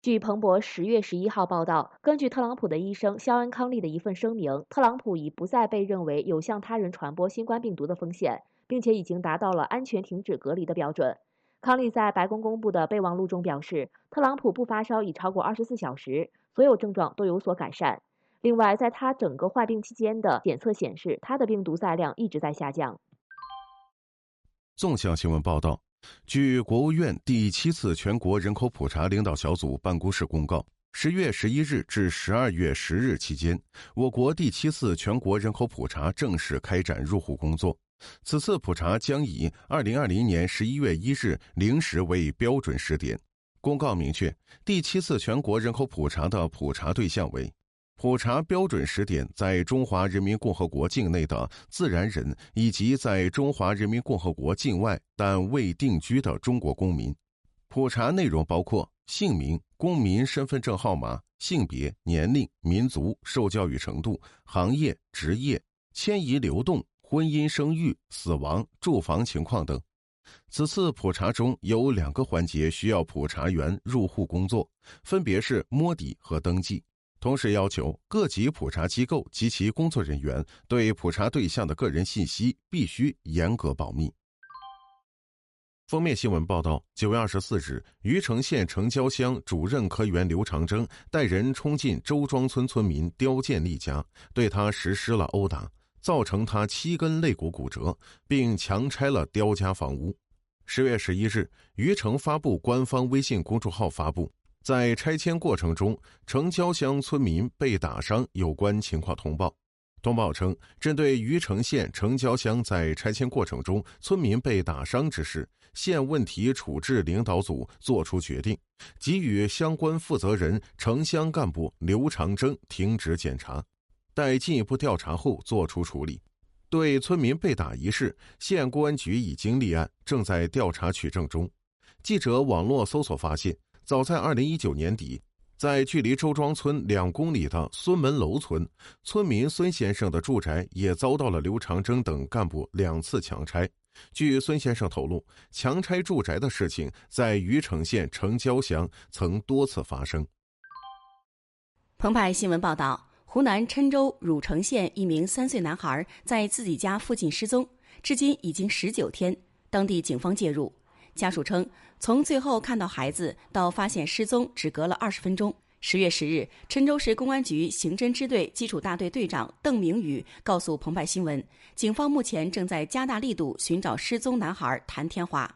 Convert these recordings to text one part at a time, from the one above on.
据彭博10月11号报道，根据特朗普的医生肖恩·康利的一份声明，特朗普已不再被认为有向他人传播新冠病毒的风险，并且已经达到了安全停止隔离的标准。康利在白宫公布的备忘录中表示，特朗普不发烧已超过24小时，所有症状都有所改善。另外，在他整个患病期间的检测显示，他的病毒载量一直在下降。纵向新闻报道，据国务院第7次全国人口普查领导小组办公室公告，10月11日至12月10日期间，我国第7次全国人口普查正式开展入户工作。此次普查将以2020年11月1日0时为标准时点。公告明确，第7次全国人口普查的普查对象为普查标准时点在中华人民共和国境内的自然人以及在中华人民共和国境外但未定居的中国公民。普查内容包括姓名、公民身份证号码、性别、年龄、民族、受教育程度、行业、职业、迁移流动、婚姻生育、死亡、住房情况等。此次普查中有2个环节需要普查员入户工作，分别是摸底和登记。同时要求各级普查机构及其工作人员对普查对象的个人信息必须严格保密。封面新闻报道，9月24日，余城县城郊乡主任科员刘长征带人冲进周庄村村民刁建立家，对他实施了殴打，造成他7根肋骨骨折，并强拆了刁家房屋。10月11日，余城发布官方微信公众号发布，在拆迁过程中，城郊乡村民被打伤有关情况通报。通报称，针对余城县城郊乡在拆迁过程中村民被打伤之事，县问题处置领导组作出决定，给予相关负责人城乡干部刘长征停职检查，待进一步调查后作出处理。对村民被打一事，县公安局已经立案，正在调查取证中。记者网络搜索发现，早在2019年底，在距离周庄村2公里的孙门楼村，村民孙先生的住宅也遭到了刘长征等干部2次强拆。据孙先生透露，强拆住宅的事情在余城县城郊乡曾多次发生。澎湃新闻报道，湖南郴州汝城县一名3岁男孩在自己家附近失踪，至今已经19天，当地警方介入。家属称，从最后看到孩子到发现失踪只隔了20分钟。10月10日，郴州市公安局刑侦支队基础大队队长邓明宇告诉澎湃新闻，警方目前正在加大力度寻找失踪男孩谭天华。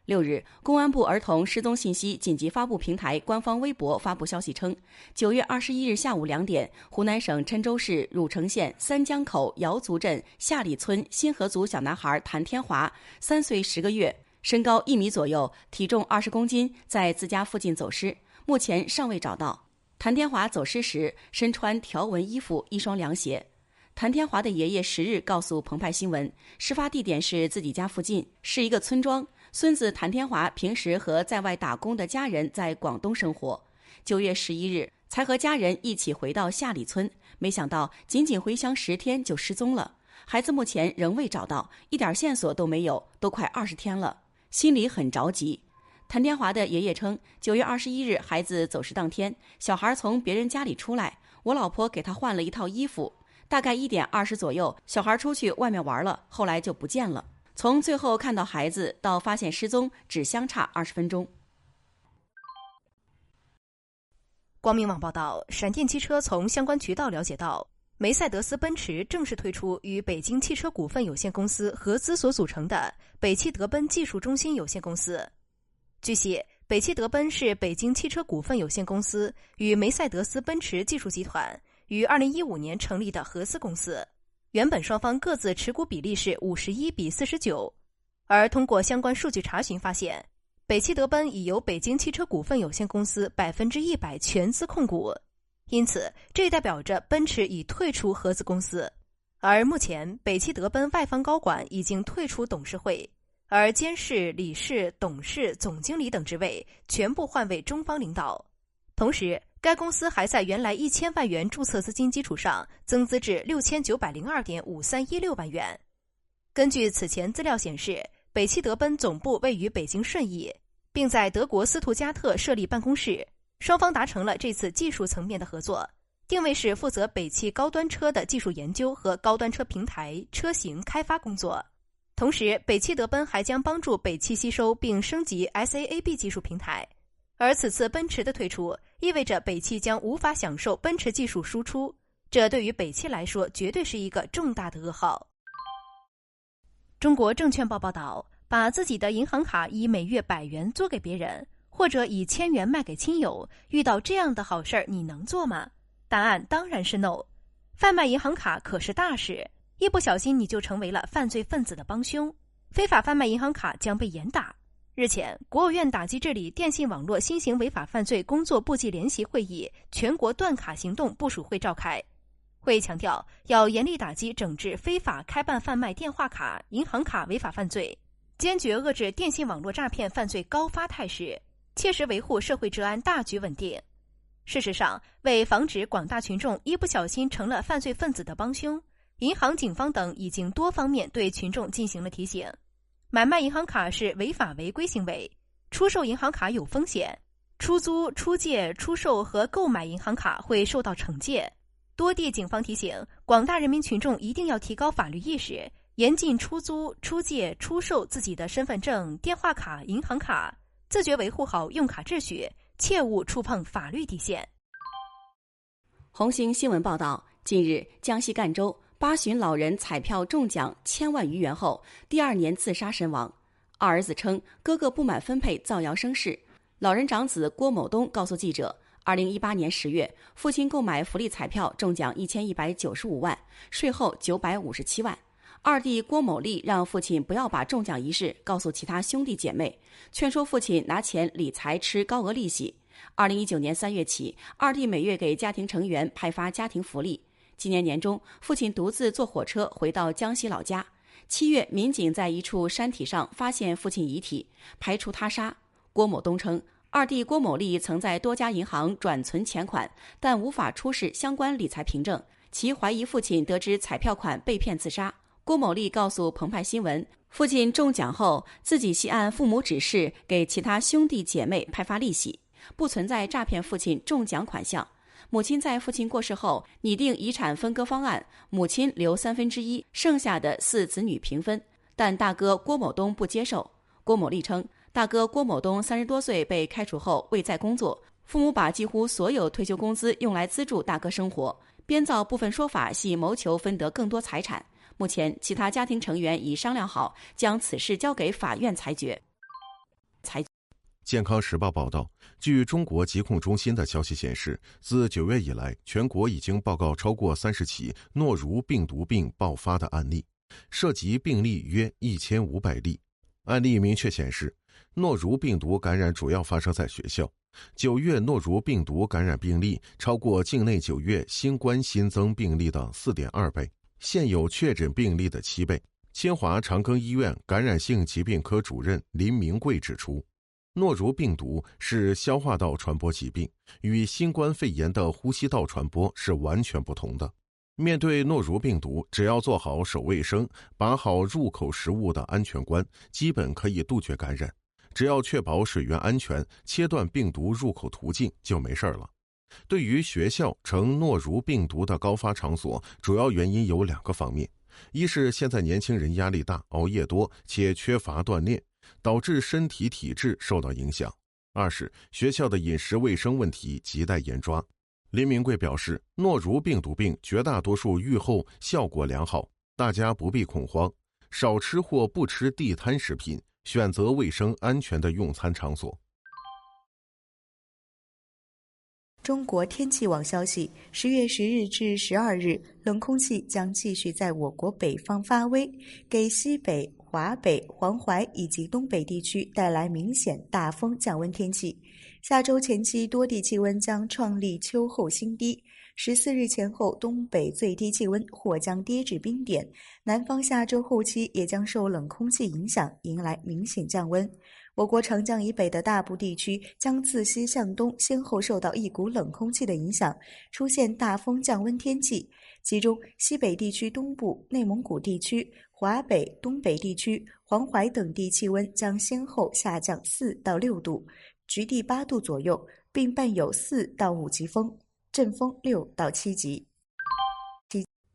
6日，公安部儿童失踪信息紧急发布平台官方微博发布消息称，9月21日下午2点，湖南省郴州市汝城县三江口瑶族镇下里村新河族小男孩谭天华，3岁10个月，身高1米左右，体重20公斤，在自家附近走失，目前尚未找到。谭天华走失时身穿条纹衣服，1双凉鞋。谭天华的爷爷10日告诉澎湃新闻，事发地点是自己家附近，是一个村庄。孙子谭天华平时和在外打工的家人在广东生活，9月11日才和家人一起回到下里村，没想到仅仅回乡10天就失踪了。孩子目前仍未找到，一点线索都没有，都快20天了，心里很着急。谭天华的爷爷称，9月21日孩子走失当天，小孩从别人家里出来，我老婆给他换了一套衣服，大概1点20左右，小孩出去外面玩了，后来就不见了。从最后看到孩子到发现失踪只相差20分钟。光明网报道，闪电汽车从相关渠道了解到，梅赛德斯奔驰正式推出与北京汽车股份有限公司合资所组成的北汽德奔技术中心有限公司。据悉，北汽德奔是北京汽车股份有限公司与梅赛德斯奔驰技术集团于2015年成立的合资公司，原本双方各自持股比例是51:49，而通过相关数据查询发现，北汽德奔已由北京汽车股份有限公司100%全资控股，因此这代表着奔驰已退出合资公司。而目前北汽德奔外方高管已经退出董事会，而监事、理事、董事、总经理等职位全部换为中方领导。同时，该公司还在原来1000万元注册资金基础上增资至6902.5316万元。根据此前资料显示，北汽德奔总部位于北京顺义，并在德国斯图加特设立办公室。双方达成了这次技术层面的合作，定位是负责北汽高端车的技术研究和高端车平台车型开发工作。同时，北汽德奔还将帮助北汽吸收并升级 SAAB 技术平台。而此次奔驰的退出，意味着北汽将无法享受奔驰技术输出，这对于北汽来说绝对是一个重大的噩耗。中国证券报报道，把自己的银行卡以每月100元租给别人，或者以1000元卖给亲友，遇到这样的好事儿，你能做吗？答案当然是 no。 贩卖银行卡可是大事，一不小心你就成为了犯罪分子的帮凶，非法贩卖银行卡将被严打。日前，国务院打击治理电信网络新型违法犯罪工作部际联席会议全国断卡行动部署会召开。会议强调，要严厉打击整治非法开办贩卖电话卡、银行卡违法犯罪，坚决遏制电信网络诈骗犯罪高发态势，切实维护社会治安大局稳定。事实上，为防止广大群众一不小心成了犯罪分子的帮凶，银行、警方等已经多方面对群众进行了提醒。买卖银行卡是违法违规行为，出售银行卡有风险，出租、出借、出售和购买银行卡会受到惩戒。多地警方提醒广大人民群众一定要提高法律意识，严禁出租、出借、出售自己的身份证、电话卡、银行卡，自觉维护好用卡秩序，切勿触碰法律底线。红星新闻报道，近日江西赣州8旬老人彩票中奖1000万余元后，第2年自杀身亡。二儿子称哥哥不满分配造谣生事。老人长子郭某东告诉记者，2018年10月，父亲购买福利彩票中奖1195万，税后957万。二弟郭某利让父亲不要把中奖一事告诉其他兄弟姐妹，劝说父亲拿钱理财吃高额利息。2019年3月起，二弟每月给家庭成员派发家庭福利。今年年中，父亲独自坐火车回到江西老家。7月，民警在一处山体上发现父亲遗体，排除他杀。郭某东称，二弟郭某利曾在多家银行转存钱款，但无法出示相关理财凭证，其怀疑父亲得知彩票款被骗自杀。郭某利告诉澎湃新闻，父亲中奖后，自己系按父母指示给其他兄弟姐妹派发利息，不存在诈骗父亲中奖款项。母亲在父亲过世后拟定遗产分割方案，母亲留1/3，剩下的4子女平分，但大哥郭某东不接受。郭某利称，大哥郭某东30多岁被开除后未再工作，父母把几乎所有退休工资用来资助大哥生活，编造部分说法系谋求分得更多财产。目前其他家庭成员已商量好，将此事交给法院裁决。健康时报报道，据中国疾控中心的消息显示，自9月以来，全国已经报告超过30起诺如病毒病爆发的案例，涉及病例约1500例。案例明确显示，诺如病毒感染主要发生在学校。9月诺如病毒感染病例超过境内9月新冠新增病例的 4.2 倍，现有确诊病例的7倍。清华长庚医院感染性疾病科主任林明贵指出，诺如病毒是消化道传播疾病，与新冠肺炎的呼吸道传播是完全不同的。面对诺如病毒，只要做好手卫生，把好入口食物的安全关，基本可以杜绝感染。只要确保水源安全，切断病毒入口途径就没事了。对于学校成诺如病毒的高发场所，主要原因有2个方面：一是现在年轻人压力大，熬夜多，且缺乏锻炼，导致身体体质受到影响；二是学校的饮食卫生问题亟待严抓。林明贵表示，诺如病毒病绝大多数预后效果良好，大家不必恐慌，少吃或不吃地摊食品，选择卫生安全的用餐场所。中国天气网消息，10月10日至12日，冷空气将继续在我国北方发威，给西北、华北、黄淮以及东北地区带来明显大风降温天气。下周前期多地气温将创立秋后新低，14日前后东北最低气温或将跌至冰点，南方下周后期也将受冷空气影响，迎来明显降温。我国长江以北的大部地区将自西向东先后受到一股冷空气的影响，出现大风降温天气，其中西北地区东部、内蒙古地区、华北、东北地区、黄淮等地气温将先后下降4到6度，局地8度左右，并伴有4到5级风，阵风6到7级。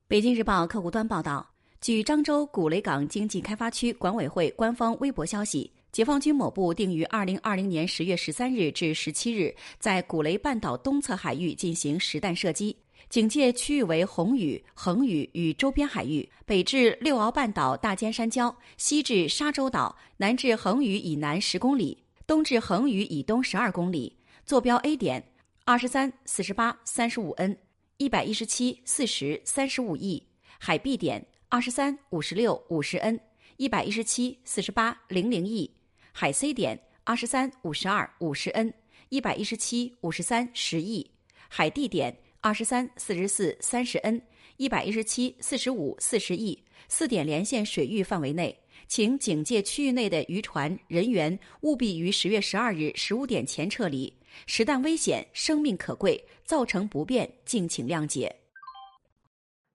北京日报客户端报道，据漳州古雷港经济开发区管委会官方微博消息，解放军某部定于2020年10月13日至17日在古雷半岛东侧海域进行实弹射击，警戒区域为红屿、横屿与周边海域，北至六鳌半岛大尖山礁，西至沙洲岛，南至横屿以南10公里，东至横屿以东12公里。坐标 A 点23、48、35N。117、40、35亿，海 B 点23、56、50N， 117、48、00亿，海 C 点23、52、50N， 117、53、10亿，海 D 点23、44、30N， 117、45、40亿。4点连线水域范围内，请警戒区域内的渔船人员务必于10月12日15点前撤离。实弹危险，生命可贵，造成不便，敬请谅解。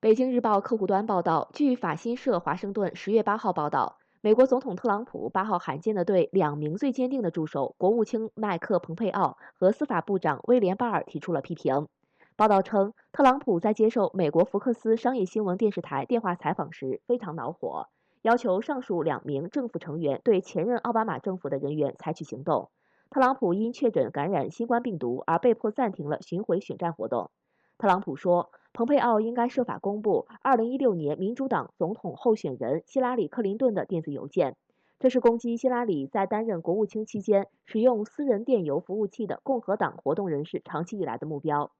北京日报客户端报道，据法新社华盛顿10月8号报道，美国总统特朗普8号罕见地对2名最坚定的助手国务卿麦克·蓬佩奥和司法部长威廉·巴尔提出了批评。报道称，特朗普在接受美国福克斯商业新闻电视台电话采访时非常恼火，要求上述2名政府成员对前任奥巴马政府的人员采取行动。特朗普因确诊感染新冠病毒而被迫暂停了巡回选战活动。特朗普说，蓬佩奥应该设法公布2016年民主党总统候选人希拉里·克林顿的电子邮件，这是攻击希拉里在担任国务卿期间使用私人电邮服务器的共和党活动人士长期以来的目标。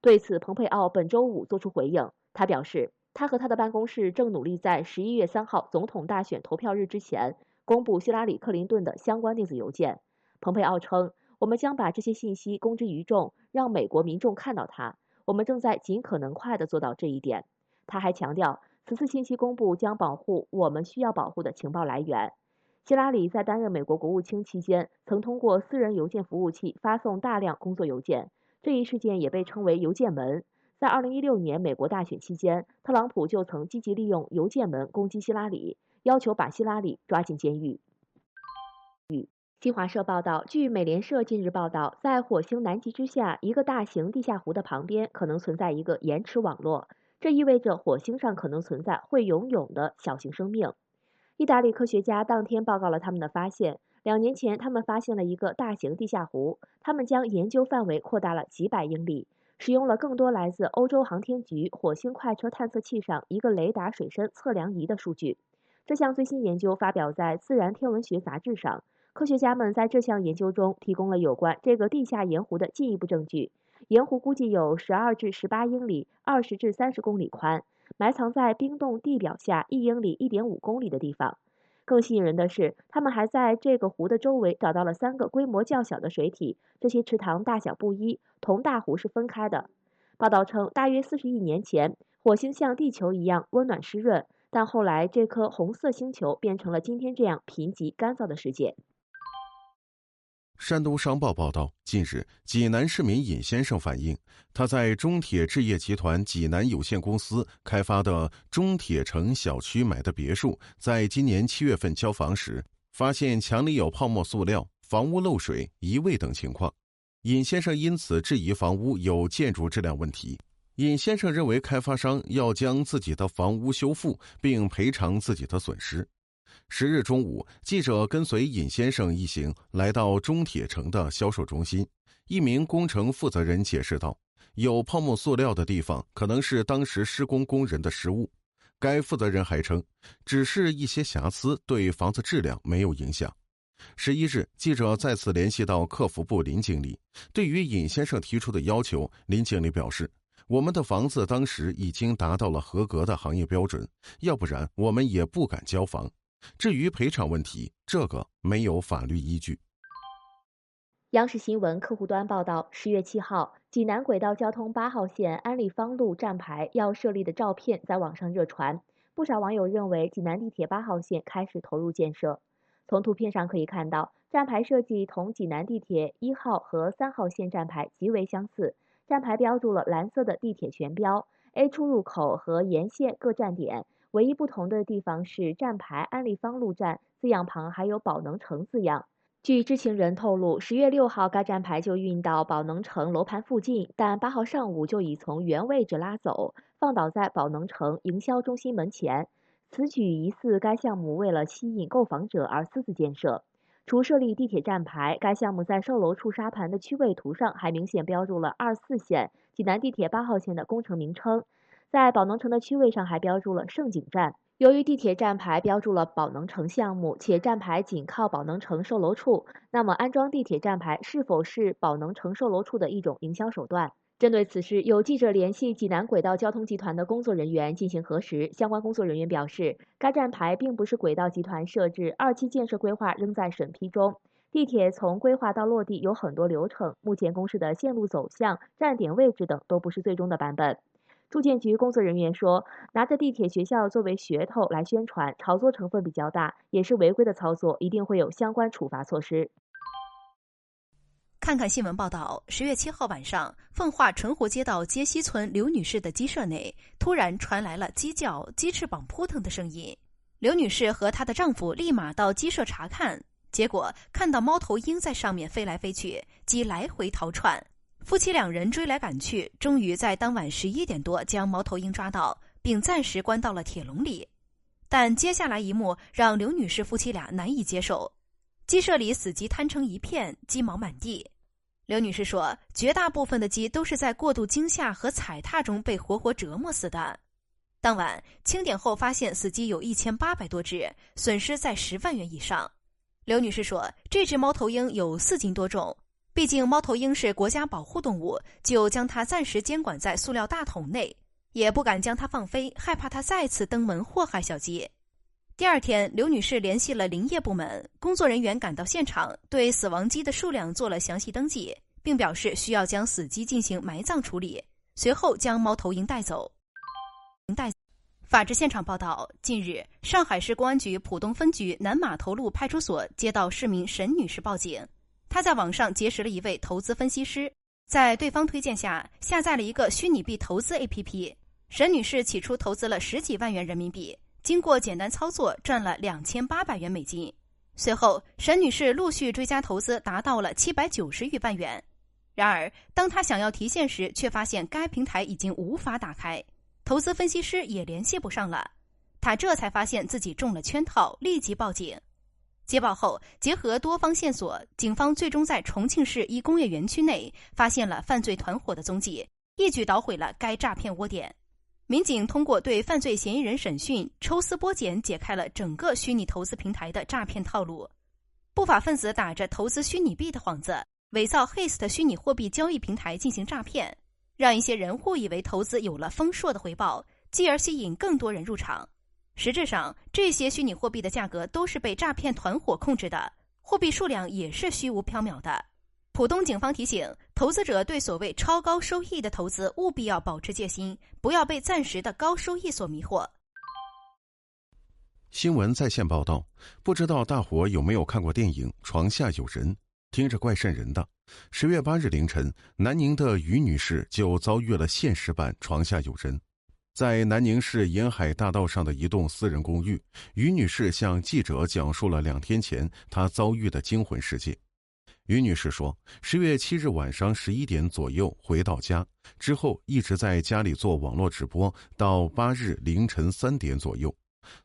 对此，蓬佩奥本周五作出回应，他表示，他和他的办公室正努力在11月3号总统大选投票日之前公布希拉里·克林顿的相关电子邮件。蓬佩奥称，我们将把这些信息公之于众，让美国民众看到它。我们正在尽可能快地做到这一点。他还强调，此次信息公布将保护我们需要保护的情报来源。希拉里在担任美国国务卿期间，曾通过私人邮件服务器发送大量工作邮件，这一事件也被称为邮件门。在2016年美国大选期间，特朗普就曾积极利用邮件门攻击希拉里，要求把希拉里抓进监狱。新华社报道，据美联社近日报道，在火星南极之下一个大型地下湖的旁边可能存在一个延迟网络，这意味着火星上可能存在会游泳的小型生命。意大利科学家当天报告了他们的发现，2年前他们发现了一个大型地下湖，他们将研究范围扩大了几百英里，使用了更多来自欧洲航天局火星快车探测器上一个雷达水深测量仪的数据。这项最新研究发表在《自然天文学》杂志上。科学家们在这项研究中提供了有关这个地下盐湖的进一步证据。盐湖估计有12至18英里，20至30公里宽，埋藏在冰冻地表下1英里1.5公里的地方。更吸引人的是，他们还在这个湖的周围找到了3个规模较小的水体，这些池塘大小不一，同大湖是分开的。报道称，大约40亿年前，火星像地球一样温暖湿润，但后来这颗红色星球变成了今天这样贫瘠干燥的世界。山东商报报道，近日，济南市民尹先生反映，他在中铁置业集团济南有限公司开发的中铁城小区买的别墅，在今年7月份交房时，发现墙里有泡沫塑料、房屋漏水、移位等情况。尹先生因此质疑房屋有建筑质量问题。尹先生认为开发商要将自己的房屋修复，并赔偿自己的损失。10日中午，记者跟随尹先生一行来到中铁城的销售中心。一名工程负责人解释道，有泡沫塑料的地方可能是当时施工工人的失误。该负责人还称，只是一些瑕疵，对房子质量没有影响。11日，记者再次联系到客服部林经理，对于尹先生提出的要求，林经理表示，我们的房子当时已经达到了合格的行业标准，要不然我们也不敢交房。至于赔偿问题，这个没有法律依据。央视新闻客户端报道，10月7号，济南轨道交通8号线安立方路站牌要设立的照片在网上热传，不少网友认为济南地铁8号线开始投入建设。从图片上可以看到，站牌设计同济南地铁1号和3号线站牌极为相似，站牌标注了蓝色的地铁全标、A 出入口和沿线各站点。唯一不同的地方是站牌安立方路站字样旁还有宝能城字样。据知情人透露，10月6号该站牌就运到宝能城楼盘附近，但8号上午就已从原位置拉走，放倒在宝能城营销中心门前。此举疑似该项目为了吸引购房者而私自建设。除设立地铁站牌，该项目在售楼处沙盘的区位图上还明显标注了24线济南地铁8号线的工程名称，在宝能城的区位上还标注了盛景站。由于地铁站牌标注了宝能城项目，且站牌紧靠宝能城售楼处，那么安装地铁站牌是否是宝能城售楼处的一种营销手段？针对此事，有记者联系济南轨道交通集团的工作人员进行核实，相关工作人员表示，该站牌并不是轨道集团设置，2期建设规划仍在审批中。地铁从规划到落地有很多流程，目前公示的线路走向、站点位置等都不是最终的版本。住建局工作人员说，拿着地铁学校作为噱头来宣传，炒作成分比较大，也是违规的操作，一定会有相关处罚措施。看看新闻报道，10月7号晚上，奉化纯活街道街西村刘女士的鸡舍内突然传来了鸡叫、鸡翅膀扑腾的声音。刘女士和她的丈夫立马到鸡舍查看，结果看到猫头鹰在上面飞来飞去，鸡来回逃窜。夫妻2人追来赶去，终于在当晚11点多将猫头鹰抓到，并暂时关到了铁笼里。但接下来一幕让刘女士夫妻俩难以接受，鸡舍里死鸡摊成一片，鸡毛满地。刘女士说，绝大部分的鸡都是在过度惊吓和踩踏中被活活折磨死的。当晚清点后发现死鸡有1800多只，损失在10万元以上。刘女士说，这只猫头鹰有4斤多重，毕竟猫头鹰是国家保护动物，就将它暂时监管在塑料大桶内，也不敢将它放飞，害怕它再次登门祸害小鸡。第2天，刘女士联系了林业部门，工作人员赶到现场，对死亡鸡的数量做了详细登记，并表示需要将死鸡进行埋葬处理，随后将猫头鹰带走。法制现场报道，近日，上海市公安局浦东分局南码头路派出所接到市民沈女士报警，她在网上结识了一位投资分析师，在对方推荐下下载了一个虚拟币投资 APP。沈女士起初投资了10几万元人民币，经过简单操作赚了2800元美金。随后，沈女士陆续追加投资，达到了790余万元。然而，当她想要提现时，却发现该平台已经无法打开，投资分析师也联系不上了。她这才发现自己中了圈套，立即报警。接报后，结合多方线索，警方最终在重庆市一工业园区内发现了犯罪团伙的踪迹，一举捣毁了该诈骗窝点。民警通过对犯罪嫌疑人审讯，抽丝剥茧解开了整个虚拟投资平台的诈骗套路。不法分子打着投资虚拟币的幌子，伪造 Heist 虚拟货币交易平台进行诈骗，让一些人误以为投资有了丰硕的回报，继而吸引更多人入场。实质上，这些虚拟货币的价格都是被诈骗团伙控制的，货币数量也是虚无缥缈的。浦东警方提醒投资者，对所谓超高收益的投资务必要保持戒心，不要被暂时的高收益所迷惑。新闻在线报道，不知道大伙有没有看过电影《床下有人》，听着怪瘆人的。10月8日凌晨，南宁的于女士就遭遇了现实版《床下有人》。在南宁市沿海大道上的一栋私人公寓，于女士向记者讲述了2天前她遭遇的惊魂事件。于女士说，10月7日晚上11点左右回到家，之后一直在家里做网络直播，到8日凌晨3点左右。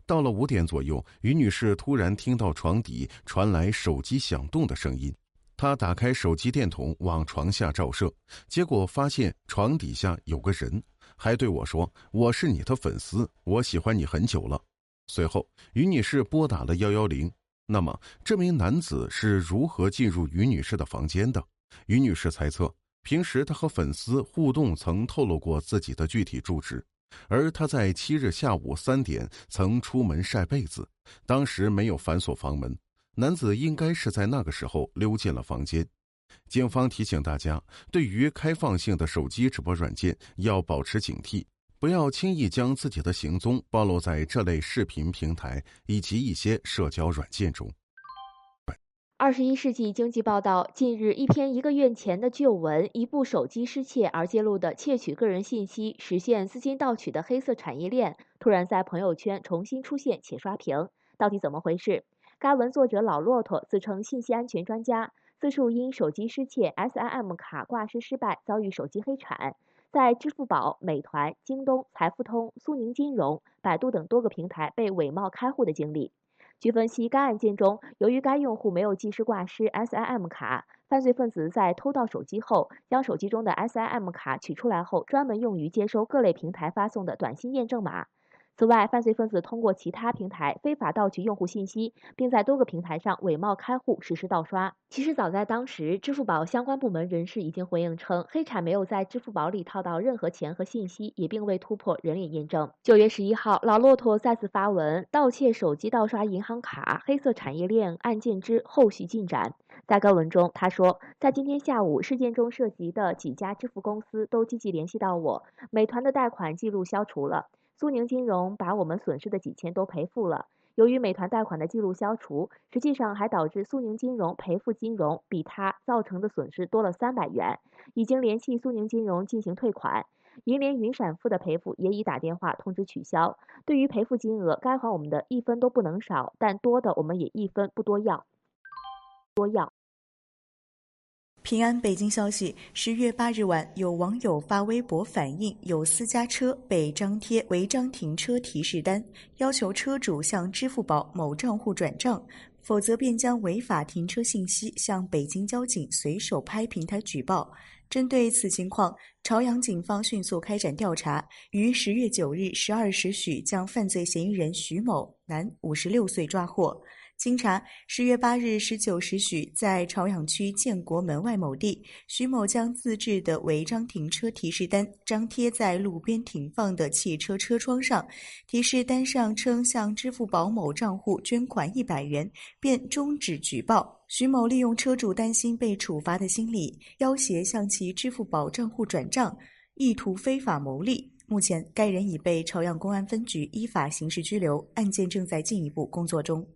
到了5点左右，于女士突然听到床底传来手机响动的声音，她打开手机电筒往床下照射，结果发现床底下有个人，还对我说：“我是你的粉丝，我喜欢你很久了。”随后，于女士拨打了110。那么，这名男子是如何进入于女士的房间的？于女士猜测，平时她和粉丝互动曾透露过自己的具体住址，而她在7日下午3点曾出门晒被子，当时没有反锁房门，男子应该是在那个时候溜进了房间。警方提醒大家，对于开放性的手机直播软件要保持警惕，不要轻易将自己的行踪暴露在这类视频平台以及一些社交软件中。21世纪经济报道，近日一篇1个月前的旧闻，一部手机失窃而揭露的窃取个人信息、实现资金盗取的黑色产业链，突然在朋友圈重新出现且刷屏，到底怎么回事？该文作者老骆驼自称信息安全专家，自述因手机失窃、SIM 卡挂失失败，遭遇手机黑产，在支付宝、美团、京东、财付通、苏宁金融、百度等多个平台被伪冒开户的经历。据分析，该案件中，由于该用户没有及时挂失 SIM 卡，犯罪分子在偷盗手机后，将手机中的 SIM 卡取出来后，专门用于接收各类平台发送的短信验证码。此外，犯罪分子通过其他平台非法盗取用户信息，并在多个平台上伪冒开户实施盗刷。其实早在当时，支付宝相关部门人士已经回应称，黑产没有在支付宝里套到任何钱和信息，也并未突破人脸验证。9月11号，老骆驼再次发文，盗窃手机盗刷银行卡黑色产业链案件之后续进展。在该文中，他说，在今天下午，事件中涉及的几家支付公司都积极联系到我，美团的贷款记录消除了。苏宁金融把我们损失的几千都赔付了。由于美团贷款的记录消除，实际上还导致苏宁金融赔付金融比它造成的损失多了300元，已经联系苏宁金融进行退款。银联云闪付的赔付也已打电话通知取消。对于赔付金额，该还我们的1分都不能少，但多的我们也1分不多要。平安北京消息，10月8日晚，有网友发微博反映有私家车被张贴违章停车提示单，要求车主向支付宝某账户转账，否则便将违法停车信息向北京交警随手拍平台举报。针对此情况，朝阳警方迅速开展调查，于10月9日12时许将犯罪嫌疑人徐某，男，56岁抓获。经查，10月8日19时许，在朝阳区建国门外某地，徐某将自制的违章停车提示单张贴在路边停放的汽车车窗上，提示单上称向支付宝某账户捐款100元，便终止举报。徐某利用车主担心被处罚的心理，要挟向其支付宝账户转账，意图非法牟利。目前，该人已被朝阳公安分局依法刑事拘留，案件正在进一步工作中。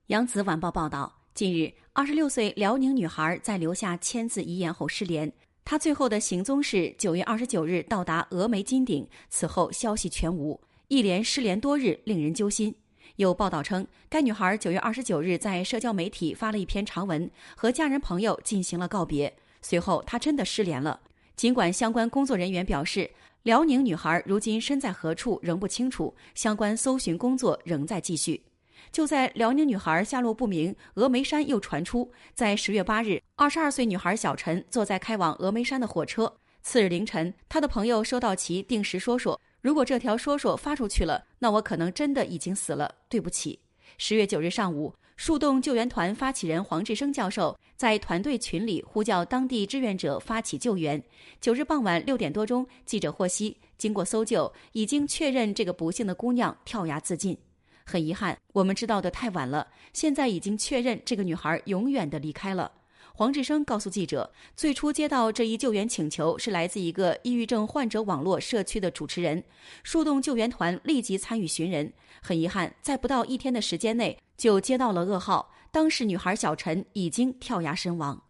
扬子晚报报道，近日，26岁辽宁女孩在留下签字遗言后失联。她最后的行踪是9月29日到达峨眉金顶，此后消息全无，一连失联多日，令人揪心。有报道称，该女孩9月29日在社交媒体发了一篇长文，和家人朋友进行了告别。随后，她真的失联了。尽管相关工作人员表示，辽宁女孩如今身在何处仍不清楚，相关搜寻工作仍在继续。就在辽宁女孩下落不明，峨眉山又传出，在10月8日，22岁女孩小陈坐在开往峨眉山的火车。次日凌晨，她的朋友收到其定时说说，如果这条说说发出去了，那我可能真的已经死了，对不起。10月9日上午，树洞救援团发起人黄志生教授在团队群里呼叫当地志愿者发起救援。9日傍晚6点多钟，记者获悉，经过搜救，已经确认这个不幸的姑娘跳崖自尽。很遗憾，我们知道的太晚了，现在已经确认这个女孩永远的离开了。黄志生告诉记者，最初接到这一救援请求是来自一个抑郁症患者网络社区的主持人，树洞救援团立即参与寻人。很遗憾，在不到1天的时间内就接到了噩耗，当时女孩小陈已经跳崖身亡。